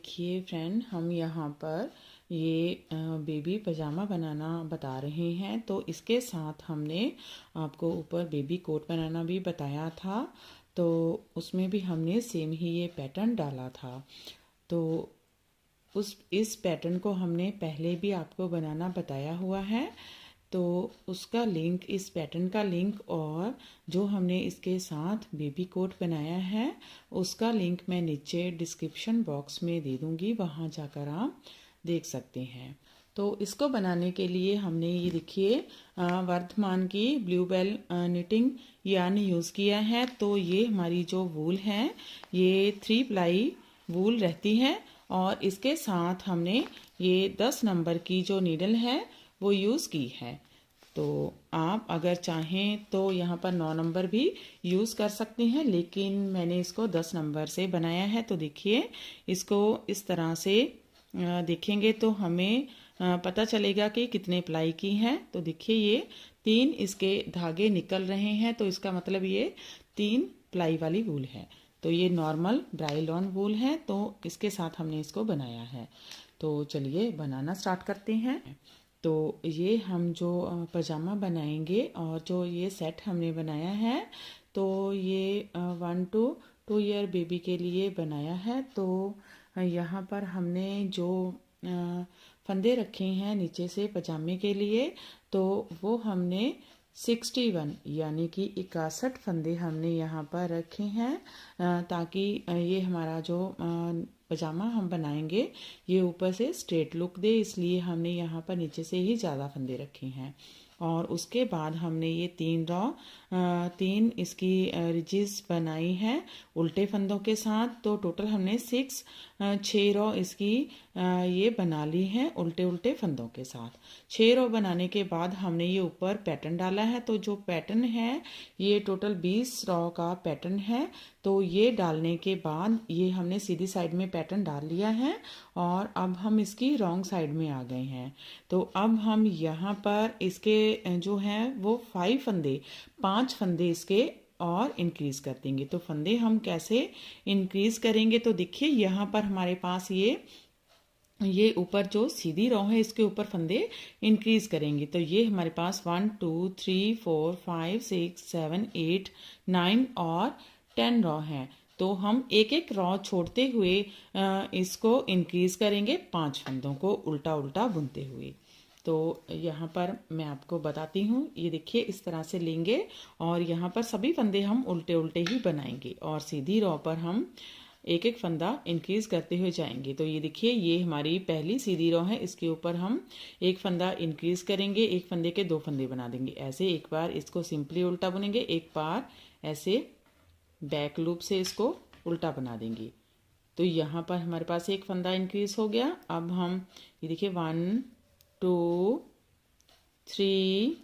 देखिए फ्रेंड, हम यहाँ पर ये बेबी पजामा बनाना बता रहे हैं। तो इसके साथ हमने आपको ऊपर बेबी कोट बनाना भी बताया था। तो उसमें भी हमने सेम ही ये पैटर्न डाला था। तो इस पैटर्न को हमने पहले भी आपको बनाना बताया हुआ है। तो उसका लिंक, इस पैटर्न का लिंक और जो हमने इसके साथ बेबी कोट बनाया है उसका लिंक मैं नीचे डिस्क्रिप्शन बॉक्स में दे दूँगी, वहाँ जाकर आप देख सकते हैं। तो इसको बनाने के लिए हमने ये देखिए वर्धमान की blue bell knitting yarn use किया है। तो ये हमारी जो वूल है ये 3 प्लाई वूल रहती है और इसके साथ हमने ये 10 नंबर की जो नीडल है वो यूज़ की है। तो आप अगर चाहें तो यहाँ पर 9 नंबर भी यूज़ कर सकते हैं, लेकिन मैंने इसको 10 नंबर से बनाया है। तो देखिए, इसको इस तरह से देखेंगे तो हमें पता चलेगा कि कितने प्लाई की हैं। तो देखिए, ये 3 इसके धागे निकल रहे हैं, तो इसका मतलब ये 3 प्लाई वाली वूल है। तो ये नॉर्मल ड्राई लॉन वूल है, तो इसके साथ हमने इसको बनाया है। तो चलिए बनाना स्टार्ट करते हैं। तो ये हम जो पजामा बनाएंगे और जो ये सेट हमने बनाया है, तो ये 1 to 2 ईयर बेबी के लिए बनाया है। तो यहाँ पर हमने जो फंदे रखे हैं नीचे से पजामे के लिए, तो वो हमने 61 यानी कि 61 फंदे हमने यहाँ पर रखे हैं, ताकि ये हमारा जो पजामा हम बनाएंगे ये ऊपर से स्ट्रेट लुक दे, इसलिए हमने यहाँ पर नीचे से ही ज़्यादा फंदे रखे हैं। और उसके बाद हमने ये 3 इसकी रिजेस बनाई हैं उल्टे फंदों के साथ। तो टोटल हमने 6 रॉ इसकी ये बना ली हैं उल्टे उल्टे फंदों के साथ। 6 रॉ बनाने के बाद हमने ये ऊपर पैटर्न डाला है। तो जो पैटर्न है ये टोटल 20 रॉ का पैटर्न है। तो ये डालने के बाद ये हमने सीधी साइड में पैटर्न डाल लिया है और अब हम इसकी रॉन्ग साइड में आ गए हैं। तो अब हम यहाँ पर इसके जो हैं वो 5 फंदे इसके और इंक्रीज कर देंगे। तो फंदे हम कैसे इंक्रीज करेंगे, तो देखिए यहाँ पर हमारे पास ये ऊपर जो सीधी रॉ है इसके ऊपर फंदे इंक्रीज करेंगे। तो ये हमारे पास 1 2 3 4 5 6 7 8 9 और 10 रॉ हैं। तो हम एक एक रॉ छोड़ते हुए इसको इंक्रीज करेंगे 5 फंदों को उल्टा उल्टा बुनते हुए। तो यहाँ पर मैं आपको बताती हूँ, ये देखिए इस तरह से लेंगे और यहाँ पर सभी फंदे हम उल्टे उल्टे ही बनाएंगे और सीधी रॉ पर हम एक एक फंदा इंक्रीज करते हुए जाएंगे। तो ये देखिए, ये हमारी पहली सीधी रॉ है, इसके ऊपर हम एक फंदा इंक्रीज करेंगे, एक फंदे के 2 फंदे बना देंगे। ऐसे एक बार इसको सिंपली उल्टा बुनेंगे, एक बार ऐसे बैक लूप से इसको उल्टा बना देंगे। तो यहाँ पर हमारे पास एक फंदा इंक्रीज हो गया। अब हम ये देखिए 1 2 3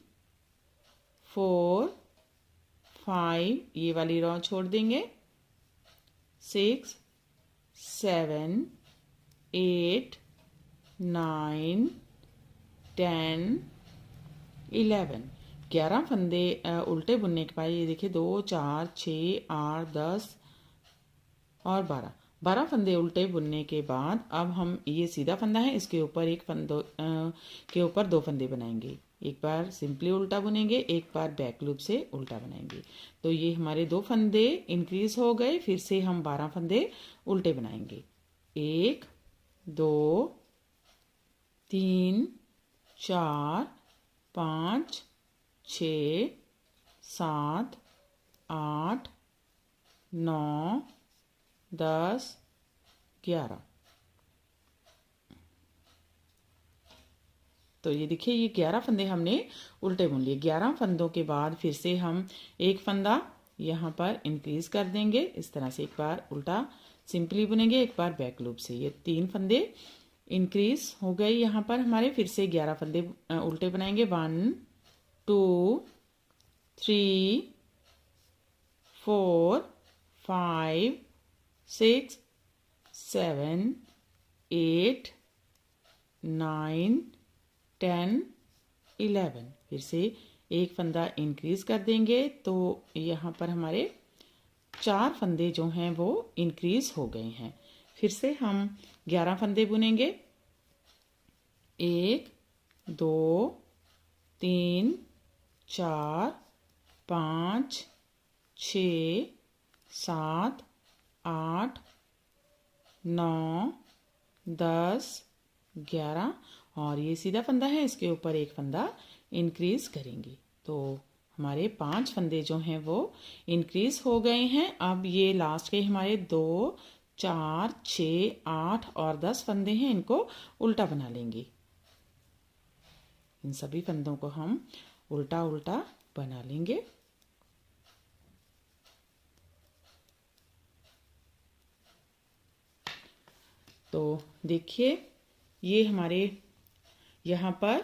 4 5 ये वाली रॉ छोड़ देंगे, 6 7 8 9 10 11 फंदे उल्टे बुनने के बाद ये देखिए 2 4 6 8 10 और 12 फंदे उल्टे बुनने के बाद अब हम ये सीधा फंदा है, इसके ऊपर एक फंदों के ऊपर 2 फंदे बनाएंगे। एक बार सिंपली उल्टा बुनेंगे, एक बार बैक लूप से उल्टा बनाएंगे। तो ये हमारे 2 फंदे इंक्रीज हो गए। फिर से हम 12 फंदे उल्टे बनाएंगे। 1 2 3 4 5 6 7 8 9 10 11। तो ये देखिए, ये 11 फंदे हमने उल्टे बुन लिए। 11 फंदों के बाद फिर से हम एक फंदा यहाँ पर इंक्रीज कर देंगे। इस तरह से एक बार उल्टा सिंपली बुनेंगे, एक बार बैक लूप से। ये 3 फंदे इंक्रीज हो गए यहाँ पर हमारे। फिर से 11 फंदे उल्टे बनाएंगे। 1 2 3 4 5 6 7 8 9 10 11। फिर से एक फंदा इंक्रीज कर देंगे। तो यहाँ पर हमारे 4 फंदे जो हैं वो इंक्रीज हो गए हैं। फिर से हम 11 फंदे बुनेंगे। 1 2 3 4 5 6 7 8 9 10 11 और ये सीधा फंदा है, इसके ऊपर एक फंदा इंक्रीज करेंगे। तो हमारे 5 फंदे जो हैं वो इंक्रीज हो गए हैं। अब ये लास्ट के हमारे 2 4 6 8 और 10 फंदे हैं, इनको उल्टा बना लेंगे। इन सभी फंदों को हम उल्टा उल्टा बना लेंगे। तो देखिए ये हमारे यहाँ पर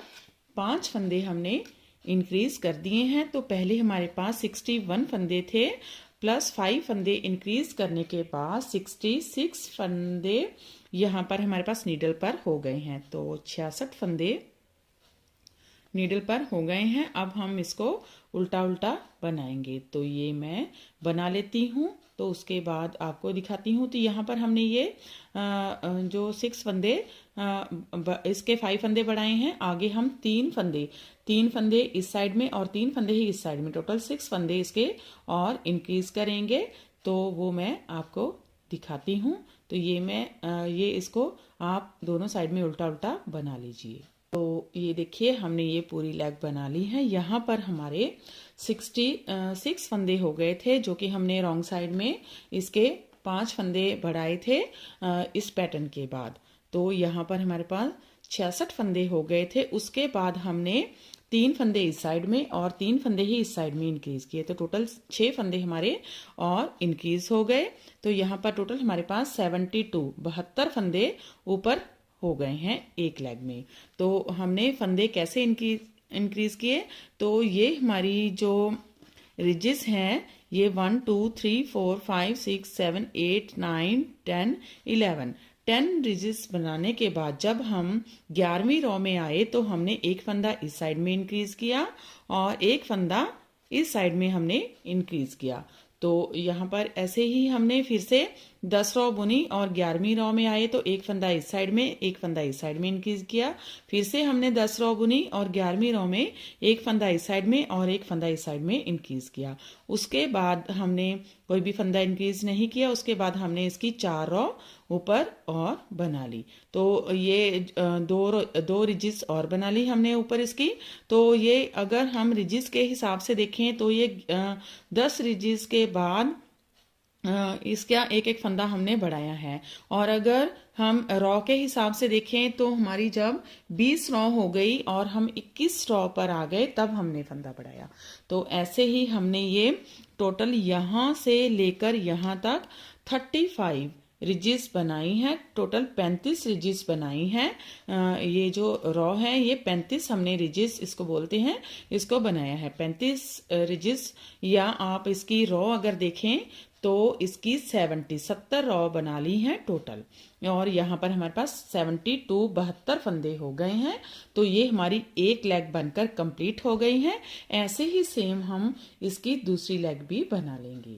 5 फंदे हमने इंक्रीज कर दिए हैं। तो पहले हमारे पास 61 फंदे थे, प्लस 5 फंदे इंक्रीज करने के बाद 66 फंदे यहाँ पर हमारे पास नीडल पर हो गए हैं। तो 66 फंदे नीडल पर हो गए हैं। अब हम इसको उल्टा उल्टा बनाएंगे। तो ये मैं बना लेती हूँ, तो उसके बाद आपको दिखाती हूँ। तो यहाँ पर हमने ये जो 6 फंदे इसके 5 फंदे बढ़ाए हैं। आगे हम 3 फंदे इस साइड में और 3 फंदे ही इस साइड में, टोटल 6 फंदे इसके और इंक्रीज करेंगे। तो वो मैं आपको दिखाती हूँ। तो ये इसको आप दोनों साइड में उल्टा उल्टा बना लीजिए। तो ये देखिए हमने ये पूरी लेग बना ली है। यहाँ पर हमारे 66 फंदे हो गए थे, जो कि हमने रॉन्ग साइड में इसके 5 फंदे बढ़ाए थे इस पैटर्न के बाद। तो यहाँ पर हमारे पास 66 फंदे हो गए थे। उसके बाद हमने 3 फंदे इस साइड में और 3 फंदे ही इस साइड में इंक्रीज किए। तो टोटल 6 फंदे हमारे और इंक्रीज हो गए। तो यहाँ पर टोटल हमारे पास 72 फंदे ऊपर हो गए हैं एक लेग में। तो हमने फंदे कैसे इंक्रीज किए? तो ये हमारी जो रिजेस हैं ये 1 2 3 4 5 6 7 8 9 10 11 10 रिजेस बनाने के बाद जब हम 11वीं रो में आए तो हमने एक फंदा इस साइड में इंक्रीज किया और एक फंदा इस साइड में हमने इंक्रीज किया। तो यहाँ पर ऐसे ही हमने फिर से 10 रो बुनी और 11वीं रो में आए तो एक फंदा इस साइड में एक फंदा इस साइड में इंक्रीज किया। फिर से हमने 10 रो बुनी और 11वीं रो में एक फंदा इस साइड में और एक फंदा इस साइड में इंक्रीज किया। उसके बाद हमने कोई भी फंदा इंक्रीज नहीं किया। उसके बाद हमने इसकी 4 रो ऊपर और बना ली। तो ये दो रिजिस और बना ली हमने ऊपर इसकी। तो ये अगर हम रिजिस के हिसाब से देखें तो ये 10 रिजिस के बाद इसका एक एक फंदा हमने बढ़ाया है। और अगर हम रॉ के हिसाब से देखें तो हमारी जब 20 रॉ हो गई और हम 21 रॉ पर आ गए तब हमने फंदा बढ़ाया। तो ऐसे ही हमने ये टोटल यहाँ से लेकर यहाँ तक 35 रिजिस बनाई है। टोटल 35 रिजिस बनाई हैं। ये जो रॉ है ये 35 हमने रिजिस इसको बोलते हैं, इसको बनाया है 35 रिजिस। या आप इसकी रॉ अगर देखें तो इसकी 70 रॉ बना ली हैं टोटल। और यहाँ पर हमारे पास 72 फंदे हो गए हैं। तो ये हमारी एक लेग बनकर कंप्लीट हो गई है। ऐसे ही सेम हम इसकी दूसरी लेग भी बना लेंगे।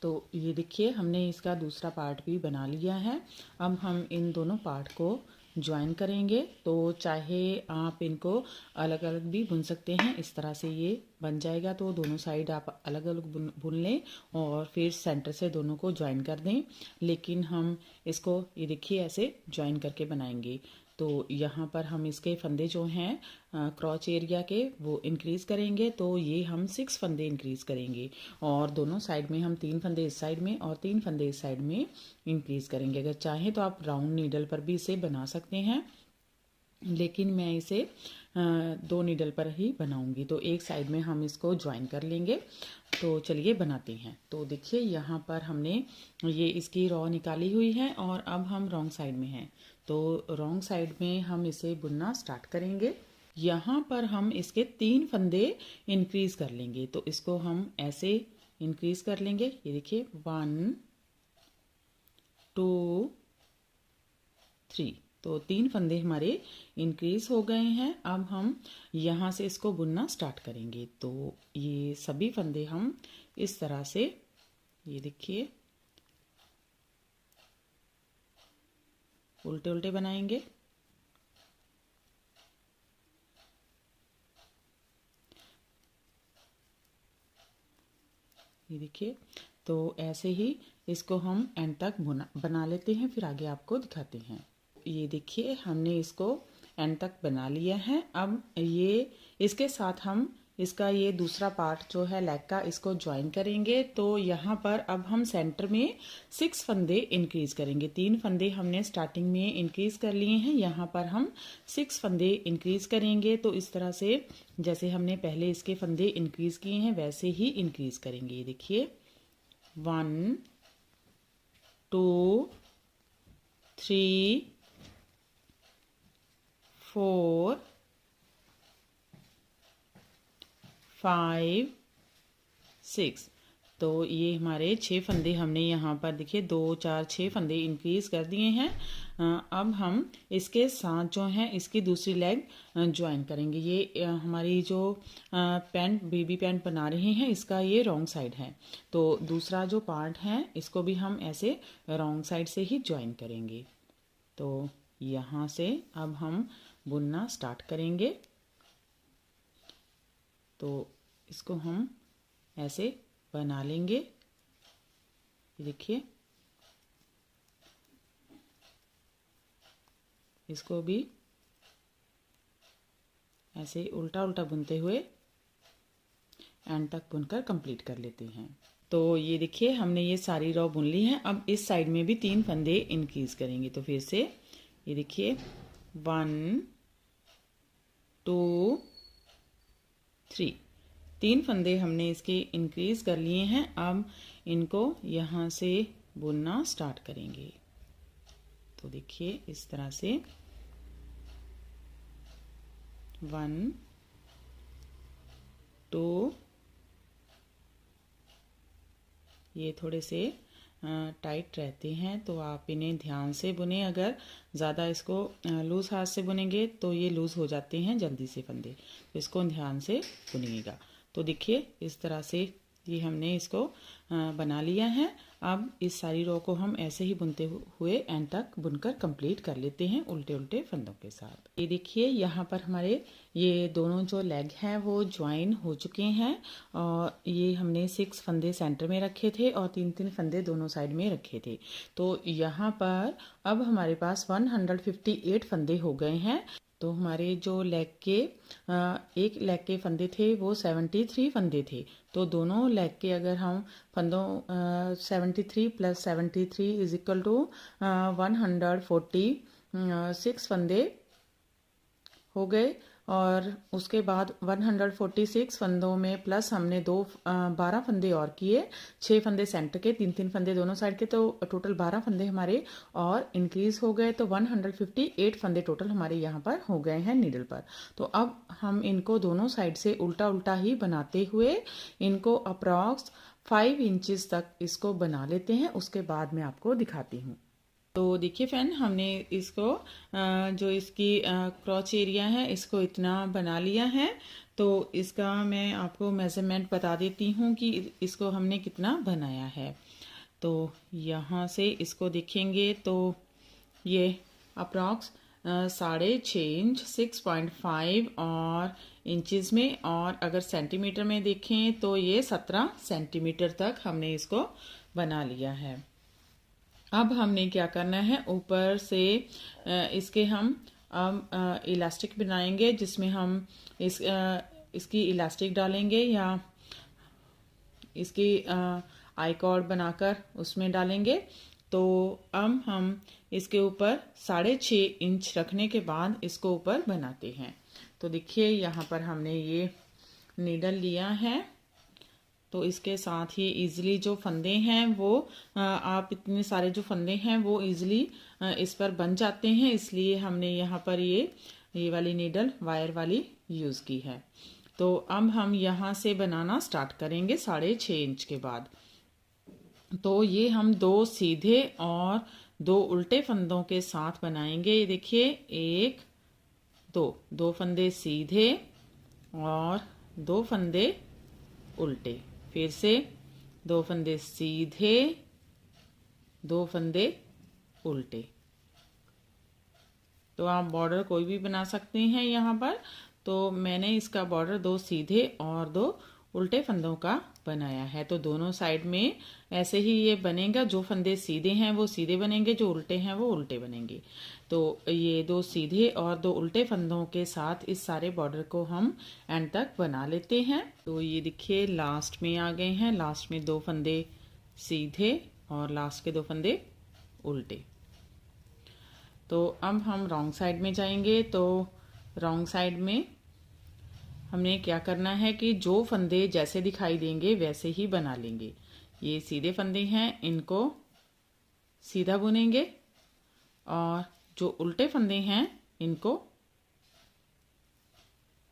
तो ये देखिए हमने इसका दूसरा पार्ट भी बना लिया है। अब हम इन दोनों पार्ट को ज्वाइन करेंगे। तो चाहे आप इनको अलग अलग भी बुन सकते हैं, इस तरह से ये बन जाएगा। तो दोनों साइड आप अलग अलग बुन लें और फिर सेंटर से दोनों को ज्वाइन कर दें। लेकिन हम इसको ये देखिए ऐसे ज्वाइन करके बनाएंगे। तो यहाँ पर हम इसके फंदे जो हैं क्रॉच एरिया के वो इंक्रीज़ करेंगे। तो ये हम 6 फंदे इंक्रीज़ करेंगे और दोनों साइड में हम 3 फंदे इस साइड में और 3 फंदे इस साइड में इंक्रीज़ करेंगे। अगर चाहें तो आप राउंड नीडल पर भी इसे बना सकते हैं, लेकिन मैं इसे 2 नीडल पर ही बनाऊंगी। तो एक साइड में हम इसको ज्वाइन कर लेंगे। तो चलिए बनाते हैं। तो देखिए यहाँ पर हमने ये इसकी रॉ निकाली हुई है और अब हम रॉन्ग साइड में हैं। तो रॉन्ग साइड में हम इसे बुनना स्टार्ट करेंगे। यहाँ पर हम इसके 3 फंदे इंक्रीज कर लेंगे। तो इसको हम ऐसे इंक्रीज कर लेंगे। ये देखिए 1 2 3। तो 3 फंदे हमारे इंक्रीज हो गए हैं। अब हम यहाँ से इसको बुनना स्टार्ट करेंगे। तो ये सभी फंदे हम इस तरह से, ये देखिए उल्टे उल्टे बनाएंगे। ये देखिए, तो ऐसे ही इसको हम एंड तक बना लेते हैं, फिर आगे आपको दिखाते हैं। ये देखिए, हमने इसको एंड तक बना लिया है। अब ये इसके साथ हम इसका ये दूसरा पार्ट जो है लेग का, इसको ज्वाइन करेंगे। तो यहाँ पर अब हम सेंटर में 6 फंदे इंक्रीज करेंगे। 3 फंदे हमने स्टार्टिंग में इंक्रीज कर लिए हैं, यहाँ पर हम 6 फंदे इंक्रीज करेंगे। तो इस तरह से जैसे हमने पहले इसके फंदे इंक्रीज किए हैं वैसे ही इंक्रीज करेंगे। ये देखिए, 1 2 3 4 5 6। तो ये हमारे 6 फंदे हमने यहाँ पर देखिए 2 4 6 फंदे इंक्रीज कर दिए हैं। अब हम इसके साथ जो है इसकी दूसरी लेग ज्वाइन करेंगे। ये हमारी जो पैंट बेबी पैंट बना रहे हैं इसका ये रॉन्ग साइड है, तो दूसरा जो पार्ट है इसको भी हम ऐसे रॉन्ग साइड से ही ज्वाइन करेंगे। तो यहाँ से अब हम बुनना स्टार्ट करेंगे। तो इसको हम ऐसे बना लेंगे। देखिए, इसको भी ऐसे उल्टा उल्टा बुनते हुए एंड तक बुनकर कंप्लीट कर लेते हैं। तो ये देखिए, हमने ये सारी रॉ बुन ली है। अब इस साइड में भी 3 फंदे इंक्रीज करेंगे। तो फिर से ये देखिए, 1 2 3, 3 फंदे हमने इसके इंक्रीज कर लिए हैं। अब इनको यहाँ से बुनना स्टार्ट करेंगे। तो देखिए, इस तरह से 1 2, ये थोड़े से टाइट रहते हैं तो आप इन्हें ध्यान से बुने। अगर ज़्यादा इसको लूज़ हाथ से बुनेंगे तो ये लूज़ हो जाते हैं जल्दी से फंदे, तो इसको ध्यान से बुनिएगा। तो देखिए, इस तरह से ये हमने इसको बना लिया है। अब इस सारी रो को हम ऐसे ही बुनते हुए एंड तक बुनकर कंप्लीट कर लेते हैं उल्टे उल्टे फंदों के साथ। ये देखिए, यहाँ पर हमारे ये दोनों जो लेग हैं वो ज्वाइन हो चुके हैं और ये हमने 6 फंदे सेंटर में रखे थे और 3 फंदे दोनों साइड में रखे थे। तो यहाँ पर अब हमारे पास 158 फंदे हो गए हैं। तो हमारे जो लेग के एक लेग के फंदे थे वो 73 फंदे थे। तो दोनों लेग के अगर हम फंदों 73 + 73 = 146 फंदे हो गए। और उसके बाद 146 फंदों में प्लस हमने 12 फंदे और किए, 6 फंदे सेंटर के, 3 फंदे दोनों साइड के, तो टोटल 12 फंदे हमारे और इंक्रीज हो गए। तो 158 फंदे टोटल हमारे यहाँ पर हो गए हैं नीडल पर। तो अब हम इनको दोनों साइड से उल्टा उल्टा ही बनाते हुए इनको अप्रॉक्स 5 इंचेस तक इसको बना लेते हैं। उसके बाद मैं आपको दिखाती हूँ। तो देखिए फ्रेंड, हमने इसको जो इसकी क्रॉच एरिया है इसको इतना बना लिया है। तो इसका मैं आपको मेज़रमेंट बता देती हूँ कि इसको हमने कितना बनाया है। तो यहाँ से इसको देखेंगे तो ये अप्रॉक्स 6.5 इंच 6.5 और इंचेस में, और अगर सेंटीमीटर में देखें तो ये 17 सेंटीमीटर तक हमने इसको बना लिया है। अब हमने क्या करना है, ऊपर से इसके हम इलास्टिक बनाएंगे, जिसमें हम इसकी इलास्टिक डालेंगे या इसकी आई कॉर्ड बनाकर उसमें डालेंगे। तो अब हम इसके ऊपर 6.5 इंच रखने के बाद इसको ऊपर बनाते हैं। तो देखिए, यहाँ पर हमने ये नीडल लिया है। तो इसके साथ ही इजीली जो फंदे हैं वो आप इतने सारे जो फंदे हैं वो इजीली इस पर बन जाते हैं, इसलिए हमने यहाँ पर ये वाली नीडल वायर वाली यूज़ की है। तो अब हम यहाँ से बनाना स्टार्ट करेंगे 6.5 इंच के बाद। तो ये हम 2 सीधे और 2 उल्टे फंदों के साथ बनाएंगे। ये देखिए, 1 2 फंदे सीधे और 2 फंदे उल्टे, फिर से 2 फंदे सीधे 2 फंदे उल्टे। तो आप बॉर्डर कोई भी बना सकते हैं यहाँ पर। तो मैंने इसका बॉर्डर 2 सीधे और 2 उल्टे फंदों का बनाया है। तो दोनों साइड में ऐसे ही ये बनेगा। जो फंदे सीधे हैं वो सीधे बनेंगे, जो उल्टे हैं वो उल्टे बनेंगे। तो ये 2 सीधे और 2 उल्टे फंदों के साथ इस सारे बॉर्डर को हम एंड तक बना लेते हैं। तो ये देखिए लास्ट में आ गए हैं। लास्ट में 2 फंदे सीधे और लास्ट के 2 फंदे उल्टे। तो अब हम रॉन्ग साइड में जाएंगे। तो रॉन्ग साइड में हमने क्या करना है कि जो फंदे जैसे दिखाई देंगे वैसे ही बना लेंगे। ये सीधे फंदे हैं, इनको सीधा बुनेंगे और जो उल्टे फंदे हैं इनको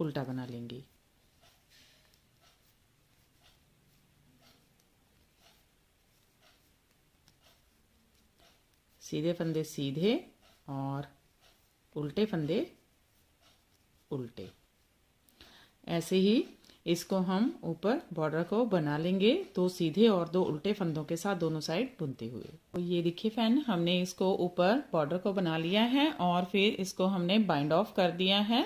उल्टा बना लेंगे। सीधे फंदे सीधे और उल्टे फंदे उल्टे। ऐसे ही इसको हम ऊपर बॉर्डर को बना लेंगे। तो सीधे और 2 उल्टे फंदों के साथ दोनों साइड बुनते हुए। तो ये देखिए फ्रेंड, हमने इसको ऊपर बॉर्डर को बना लिया है और फिर इसको हमने बाइंड ऑफ कर दिया है।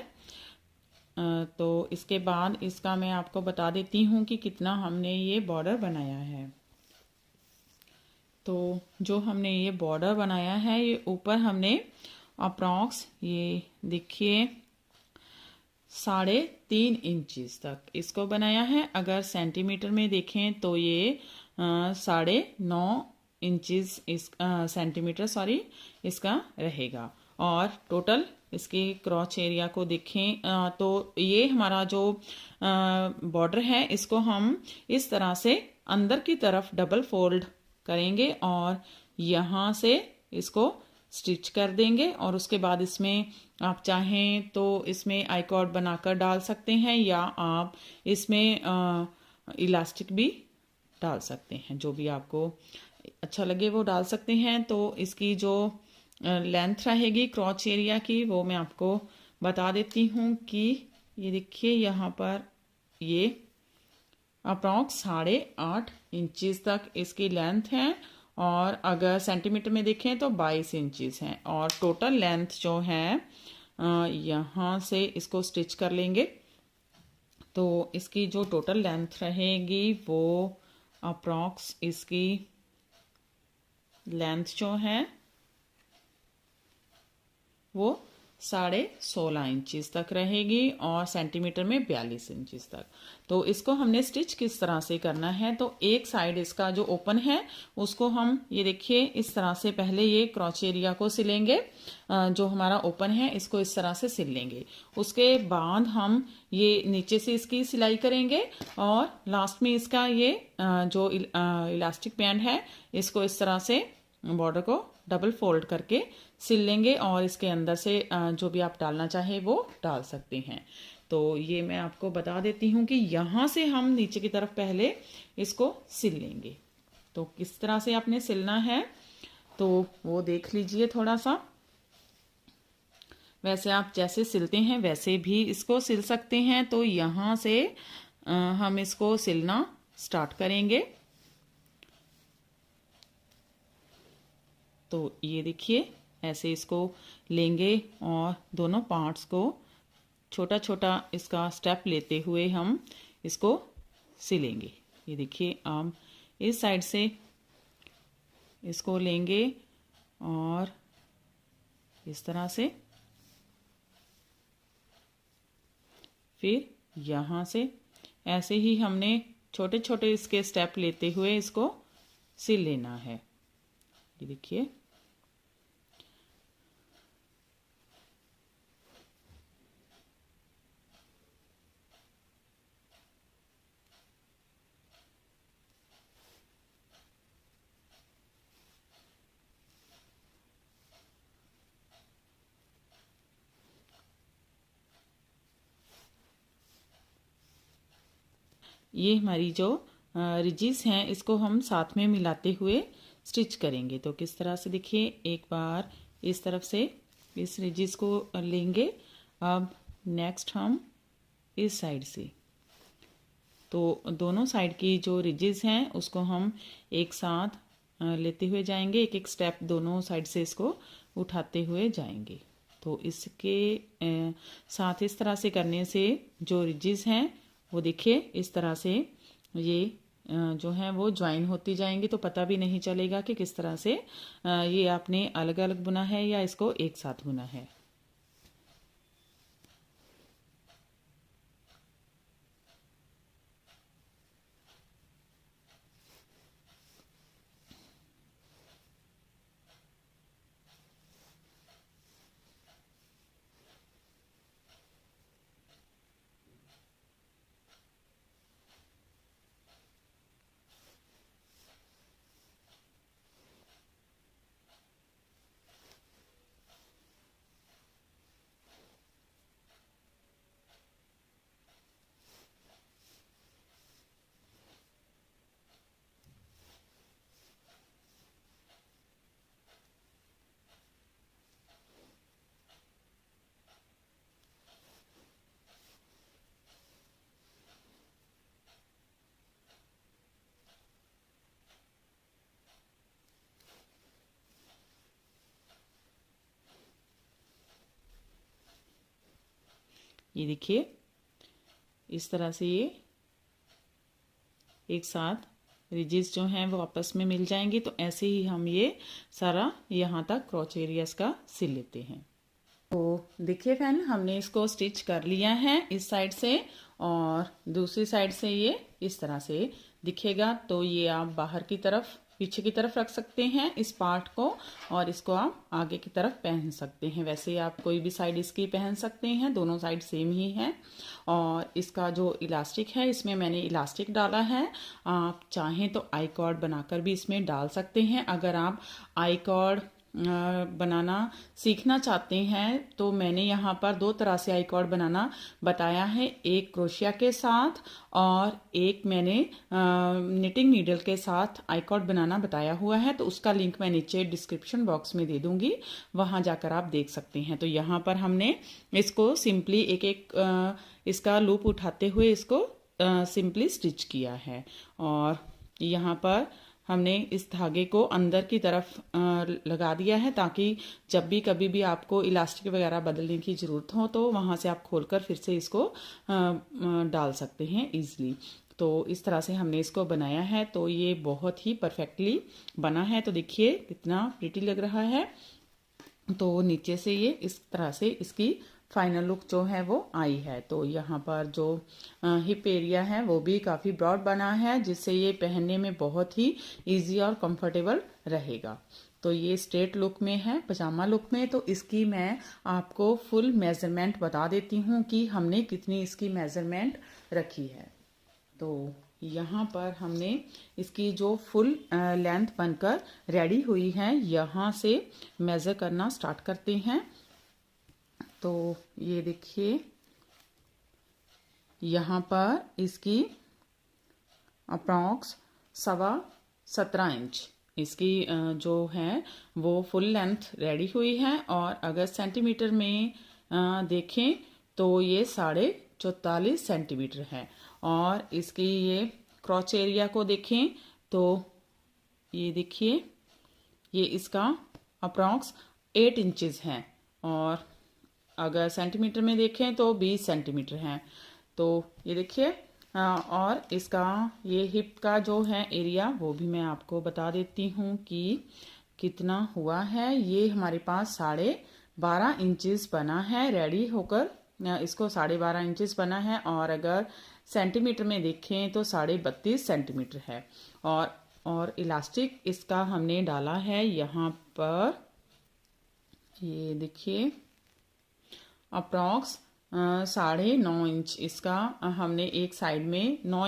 तो इसके बाद इसका मैं आपको बता देती हूँ कि कितना हमने ये बॉर्डर बनाया है। तो जो हमने ये बॉर्डर बनाया है ये ऊपर हमने अप्रॉक्स ये देखिए 3.5 इंचेस तक इसको बनाया है। अगर सेंटीमीटर में देखें तो ये 9.5 इंचेस सेंटीमीटर इसका रहेगा। और टोटल इसके क्रॉच एरिया को देखें तो ये हमारा जो बॉर्डर है इसको हम इस तरह से अंदर की तरफ डबल फोल्ड करेंगे और यहाँ से इसको स्टिच कर देंगे। और उसके बाद इसमें आप चाहें तो इसमें आई कॉर्ड बनाकर डाल सकते हैं या आप इसमें इलास्टिक भी डाल सकते हैं। जो भी आपको अच्छा लगे वो डाल सकते हैं। तो इसकी जो लेंथ रहेगी क्रॉच एरिया की वो मैं आपको बता देती हूँ कि ये देखिए यहाँ पर ये अप्रॉक्स 8.5 इंचेस तक इसकी लेंथ है। और अगर सेंटीमीटर में देखें तो 22 इंचेस हैं। और टोटल लेंथ जो है यहाँ से इसको स्टिच कर लेंगे। तो इसकी जो टोटल लेंथ रहेगी वो अप्रॉक्स इसकी लेंथ जो है वो 16.5 इंचेस तक रहेगी और सेंटीमीटर में 42 इंचेस तक। तो इसको हमने स्टिच किस तरह से करना है, तो एक साइड इसका जो ओपन है उसको हम ये देखिए इस तरह से पहले ये क्रॉच एरिया को सिलेंगे। जो हमारा ओपन है इसको इस तरह से सिल लेंगे। उसके बाद हम ये नीचे से इसकी सिलाई करेंगे और लास्ट में इसका ये जो इलास्टिक बैंड है इसको इस तरह से बॉर्डर को डबल फोल्ड करके सिल लेंगे और इसके अंदर से जो भी आप डालना चाहे वो डाल सकते हैं। तो ये मैं आपको बता देती हूँ कि यहाँ से हम नीचे की तरफ पहले इसको सिल लेंगे। तो किस तरह से आपने सिलना है तो वो देख लीजिए थोड़ा सा। वैसे आप जैसे सिलते हैं वैसे भी इसको सिल सकते हैं। तो यहाँ से हम इसको सिलना स्टार्ट करेंगे। तो ये देखिए ऐसे इसको लेंगे और दोनों पार्ट्स को छोटा छोटा इसका स्टेप लेते हुए हम इसको सिलेंगे। ये देखिए हम इस साइड से इसको लेंगे और इस तरह से फिर यहाँ से ऐसे ही हमने छोटे छोटे इसके स्टेप लेते हुए इसको सिल लेना है। ये देखिए ये हमारी जो रिजिस हैं इसको हम साथ में मिलाते हुए स्टिच करेंगे। तो किस तरह से देखिए एक बार इस तरफ से इस रिजिस को लेंगे। अब नेक्स्ट हम इस साइड से तो दोनों साइड की जो रिजिस हैं उसको हम एक साथ लेते हुए जाएंगे। एक एक स्टेप दोनों साइड से इसको उठाते हुए जाएंगे। तो इसके साथ इस तरह से करने से जो रिजेस हैं वो देखिए इस तरह से ये जो है वो ज्वाइन होती जाएंगी, तो पता भी नहीं चलेगा कि किस तरह से ये आपने अलग अलग बुना है या इसको एक साथ बुना है। ये देखिए इस तरह से ये एक साथ रिजेस जो हैं वो आपस में मिल जाएंगे। तो ऐसे ही हम ये सारा यहाँ तक क्रॉच एरियाज का सिल लेते हैं। तो देखिए फ्रेंड, हमने इसको स्टिच कर लिया है इस साइड से और दूसरी साइड से ये इस तरह से दिखेगा। तो ये आप बाहर की तरफ पीछे की तरफ रख सकते हैं इस पार्ट को, और इसको आप आगे की तरफ पहन सकते हैं। वैसे आप कोई भी साइड इसकी पहन सकते हैं, दोनों साइड सेम ही है। और इसका जो इलास्टिक है इसमें मैंने इलास्टिक डाला है। आप चाहें तो आई कॉर्ड बनाकर भी इसमें डाल सकते हैं। अगर आप आई कॉर्ड बनाना सीखना चाहते हैं तो मैंने यहाँ पर दो तरह से आई कॉर्ड बनाना बताया है, एक क्रोशिया के साथ और एक मैंने निटिंग नीडल के साथ आई कॉर्ड बनाना बताया हुआ है। तो उसका लिंक मैं नीचे डिस्क्रिप्शन बॉक्स में दे दूंगी, वहां जाकर आप देख सकते हैं। तो यहाँ पर हमने इसको सिंपली एक एक इसका लूप उठाते हुए इसको सिंपली स्टिच किया है। और यहाँ पर हमने इस धागे को अंदर की तरफ लगा दिया है ताकि जब भी कभी भी आपको इलास्टिक वगैरह बदलने की ज़रूरत हो तो वहाँ से आप खोलकर फिर से इसको डाल सकते हैं इजीली। तो इस तरह से हमने इसको बनाया है। तो ये बहुत ही परफेक्टली बना है। तो देखिए कितना प्रिटी लग रहा है। तो नीचे से ये इस तरह से इसकी फाइनल लुक जो है वो आई है। तो यहाँ पर जो हिप एरिया है वो भी काफ़ी ब्रॉड बना है, जिससे ये पहनने में बहुत ही इजी और कंफर्टेबल रहेगा। तो ये स्ट्रेट लुक में है, पजामा लुक में। तो इसकी मैं आपको फुल मेजरमेंट बता देती हूँ कि हमने कितनी इसकी मेजरमेंट रखी है। तो यहाँ पर हमने इसकी जो फुल लेंथ बनकर रेडी हुई है, यहाँ से मेज़र करना स्टार्ट करते हैं। तो ये देखिए यहाँ पर इसकी अप्रॉक्स 17.25 इंच इसकी जो है वो फुल लेंथ रेडी हुई है। और अगर सेंटीमीटर में देखें तो ये 44.5 सेंटीमीटर है। और इसकी ये क्रॉच एरिया को देखें तो ये देखिए ये इसका अप्रॉक्स 8 इंचेस है। और अगर सेंटीमीटर में देखें तो 20 सेंटीमीटर है। तो ये देखिए और इसका ये हिप का जो है एरिया वो भी मैं आपको बता देती हूँ कि कितना हुआ है। ये हमारे पास 12.5 इंचेस बना है रेडी होकर, इसको 12.5 इंचेस बना है। और अगर सेंटीमीटर में देखें तो 32.5 सेंटीमीटर है। और इलास्टिक इसका हमने डाला है यहाँ पर, ये देखिए अप्रॉक्स 9.5 इंच इसका हमने एक साइड में 9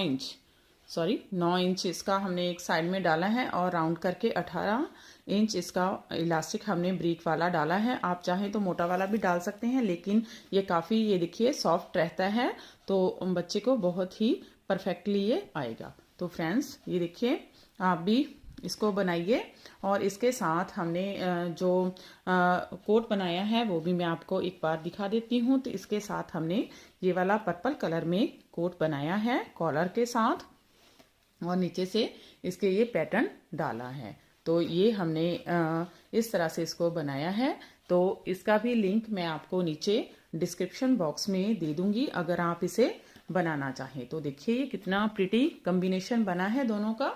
इंच इसका हमने एक साइड में डाला है। और राउंड करके 18 इंच इसका इलास्टिक हमने ब्रीक वाला डाला है। आप चाहें तो मोटा वाला भी डाल सकते हैं, लेकिन ये काफ़ी ये देखिए सॉफ्ट रहता है तो बच्चे को बहुत ही परफेक्टली ये आएगा। तो फ्रेंड्स ये देखिए आप भी इसको बनाइए। और इसके साथ हमने जो कोट बनाया है वो भी मैं आपको एक बार दिखा देती हूँ। तो इसके साथ हमने ये वाला पर्पल कलर में कोट बनाया है कॉलर के साथ, और नीचे से इसके ये पैटर्न डाला है। तो ये हमने इस तरह से इसको बनाया है तो इसका भी लिंक मैं आपको नीचे डिस्क्रिप्शन बॉक्स में दे दूंगी अगर आप इसे बनाना चाहें। तो देखिए ये कितना प्रिटी कॉम्बिनेशन बना है दोनों का।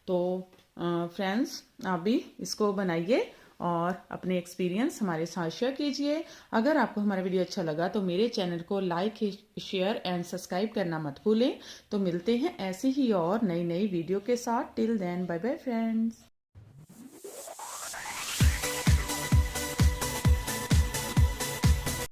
तो फ्रेंड्स आप भी इसको बनाइए और अपने एक्सपीरियंस हमारे साथ शेयर कीजिए। अगर आपको हमारा वीडियो अच्छा लगा तो मेरे चैनल को लाइक, शेयर एंड सब्सक्राइब करना मत भूलें। तो मिलते हैं ऐसी ही और नई नई वीडियो के साथ। Till then bye bye friends.